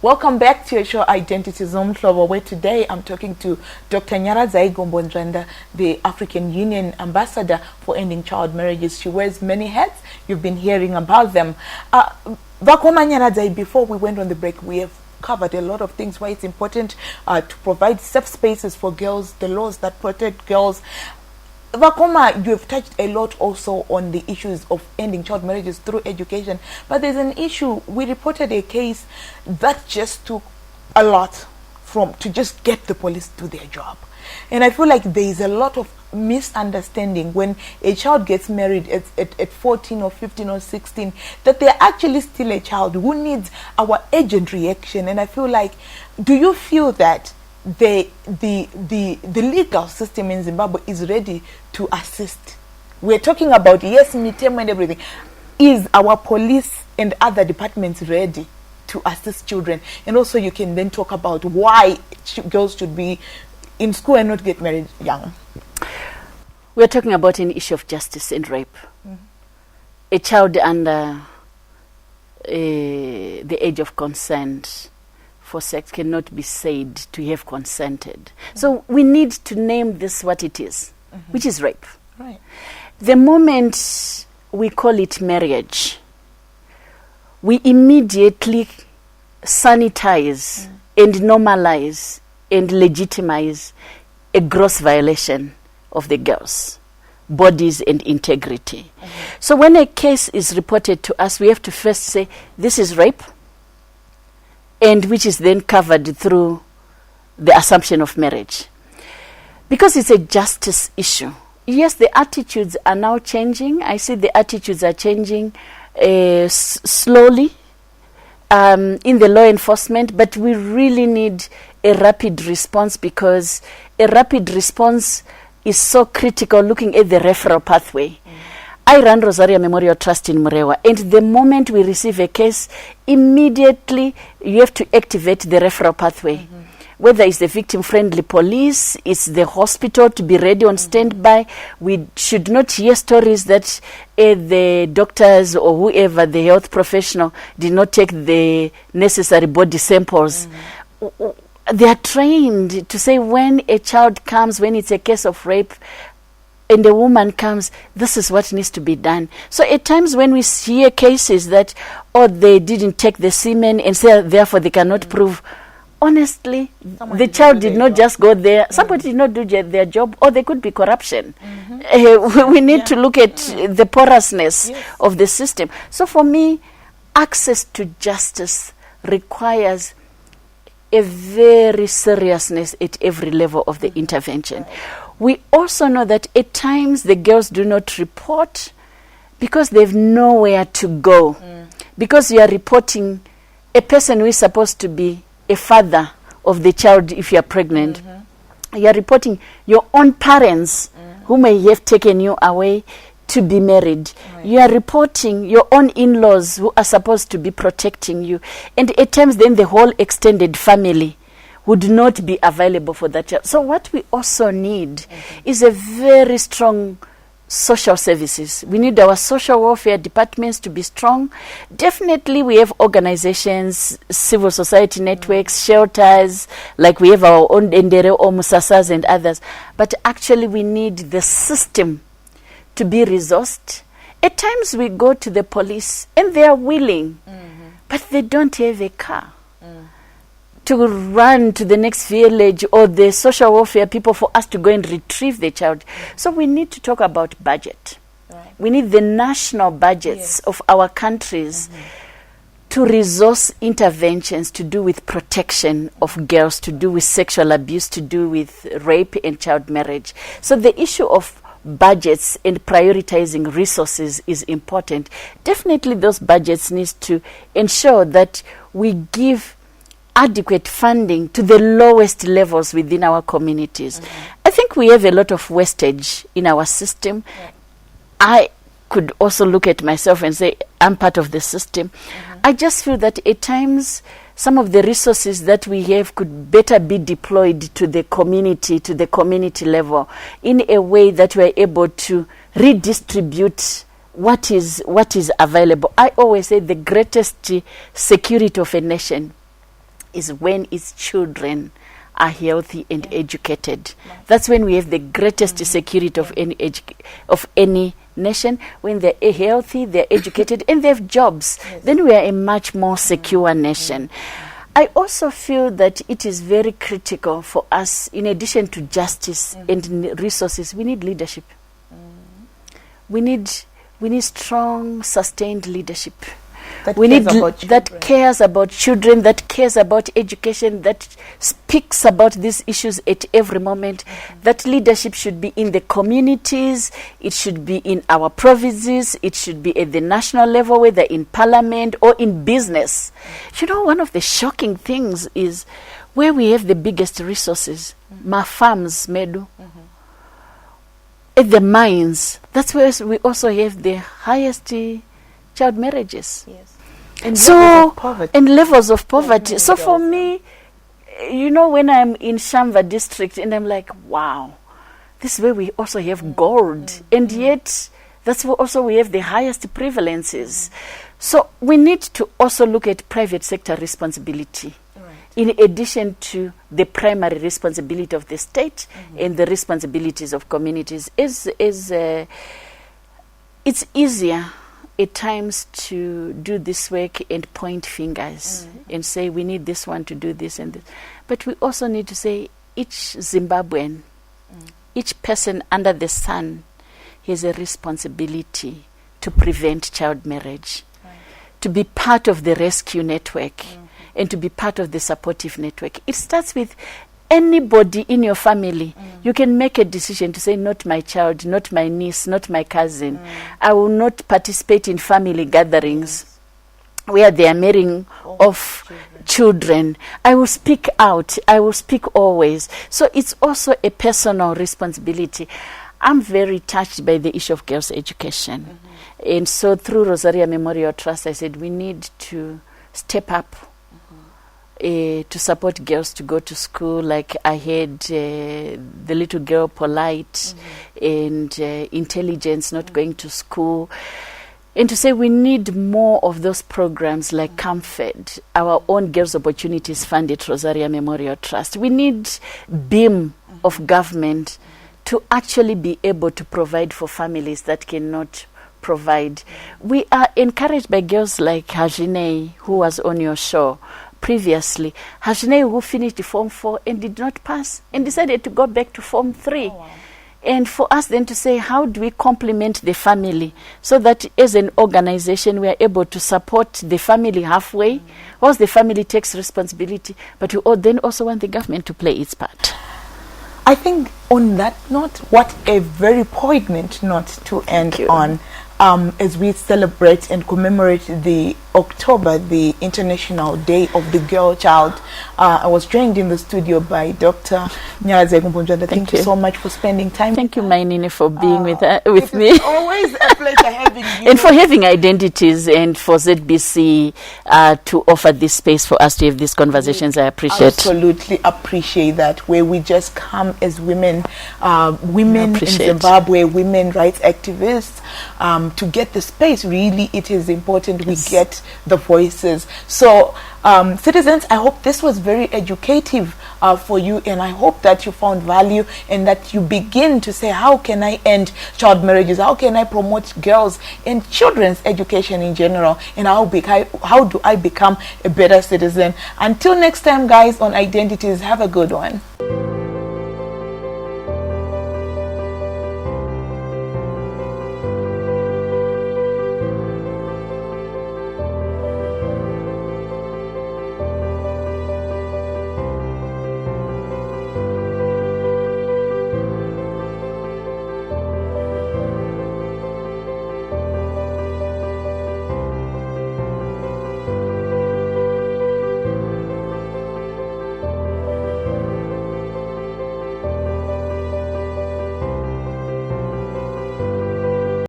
Welcome back to your show Identities, Umhlobo, where today I'm talking to Dr. Rozaria, the African Union Ambassador for Ending Child Marriages. She wears many hats. You've been hearing about them. Before we went on the break, we have covered a lot of things, why it's important to provide safe spaces for girls, the laws that protect girls. Vakoma, you have touched a lot also on the issues of ending child marriages through education, but there's an issue. We reported a case that just took a lot to just get the police to do their job. And I feel like there is a lot of misunderstanding when a child gets married at 14 or 15 or 16, that they're actually still a child who needs our urgent reaction. And I feel like, do you feel that the legal system in Zimbabwe is ready to assist? We're talking about, yes, midterm and everything. Is our police and other departments ready to assist children? And also you can then talk about why girls should be in school and not get married young. We're talking about an issue of justice and rape. Mm-hmm. A child under the age of consent for sex cannot be said to have consented. Mm-hmm. So we need to name this what it is, mm-hmm. which is rape. Right. The moment we call it marriage, we immediately sanitize and normalize and legitimize a gross violation of the girls' bodies and integrity. Mm-hmm. So when a case is reported to us, we have to first say, this is rape, and which is then covered through the assumption of marriage. Because it's a justice issue. Yes, the attitudes are now changing. I see the attitudes are changing slowly in the law enforcement, but we really need a rapid response, because a rapid response is so critical looking at the referral pathway. Mm. I run Rozaria Memorial Trust in Murewa, and the moment we receive a case, immediately you have to activate the referral pathway. Mm-hmm. Whether it's the victim-friendly police, it's the hospital to be ready on standby. We should not hear stories that the doctors or whoever, the health professional, did not take the necessary body samples. Mm-hmm. They are trained to say when a child comes, when it's a case of rape, and a woman comes, this is what needs to be done. So at times when we hear cases that, they didn't take the semen and say, therefore they cannot prove, honestly, the child did not just go there. Somebody did not do their job, or there could be corruption. Mm-hmm. We need to look at the porousness of the system. So for me, access to justice requires a very seriousness at every level of the intervention. Right. We also know that at times the girls do not report because they have nowhere to go. Mm. Because you are reporting a person who is supposed to be a father of the child if you are pregnant. Mm-hmm. You are reporting your own parents who may have taken you away to be married. Right. You are reporting your own in-laws who are supposed to be protecting you. And at times then the whole extended family would not be available for that child. So what we also need is a very strong social services. We need our social welfare departments to be strong. Definitely we have organizations, civil society networks, shelters, like we have our own Endere or Musasas and others. But actually we need the system to be resourced. At times we go to the police and they are willing, but they don't have a car to run to the next village, or the social welfare people for us to go and retrieve the child. So we need to talk about budget. Right. We need the national budgets of our countries to resource interventions to do with protection of girls, to do with sexual abuse, to do with rape and child marriage. So the issue of budgets and prioritizing resources is important. Definitely those budgets need to ensure that we give adequate funding to the lowest levels within our communities. I think we have a lot of wastage in our system. I could also look at myself and say, I'm part of the system. I just feel that at times some of the resources that we have could better be deployed to the community level in a way that we're able to redistribute what is available. I always say the greatest security of a nation is when its children are healthy and educated. That's when we have the greatest security of any nation. When they're healthy, they're educated, and they have jobs, then we are a much more secure nation. I also feel that it is very critical for us, in addition to justice and resources, we need leadership. We need strong, sustained leadership. That cares about children, that cares about education, that speaks about these issues at every moment. That leadership should be in the communities, it should be in our provinces, it should be at the national level, whether in parliament or in business. You know, one of the shocking things is where we have the biggest resources, my farms, Medu, at the mines, that's where we also have the highest child marriages. Yes. And levels of poverty. So for me, you know, when I'm in Shamba district and I'm like, wow, this is where we also have gold. And yet, that's where also we have the highest prevalences. So we need to also look at private sector responsibility. In addition to the primary responsibility of the state and the responsibilities of communities. It's easier at times to do this work and point fingers and say we need this one to do this and this. But we also need to say each Zimbabwean, each person under the sun has a responsibility to prevent child marriage, to be part of the rescue network and to be part of the supportive network. It starts with anybody in your family. You can make a decision to say, not my child, not my niece, not my cousin. I will not participate in family gatherings where they are marrying off children. I will speak out. I will speak always. So it's also a personal responsibility. I'm very touched by the issue of girls' education. And so through Rozaria Memorial Trust, I said we need to step up to support girls to go to school. Like I had the little girl Polite and Intelligence not going to school. And to say we need more of those programs like Comfort, our own Girls Opportunities Fund at Rozaria Memorial Trust. We need beam of government to actually be able to provide for families that cannot provide. We are encouraged by girls like Hajine, who was on your show previously. Hajine, who finished Form 4 and did not pass and decided to go back to Form 3. And for us then to say, how do we complement the family so that as an organization we are able to support the family halfway, whilst the family takes responsibility, but we then also want the government to play its part. I think on that note, what a very poignant note to end on. As we celebrate and commemorate the October, the International Day of the Girl Child. I was joined in the studio by Dr. Nyaze Gumbunjanda. Thank you so much for spending time. Thank you, Mainini, for being with me. It's always a pleasure having you. And for having Identities and for ZBC to offer this space for us to have these conversations. I appreciate. Absolutely appreciate that, where we just come as women, women in Zimbabwe, women rights activists, to get the space. Really, it is important we get the voices. So citizens, I hope this was very educative for you, and I hope that you found value and that you begin to say, how can I end child marriages? How can I promote girls and children's education in general? And how do I become a better citizen? Until next time, guys, on Identities, have a good one.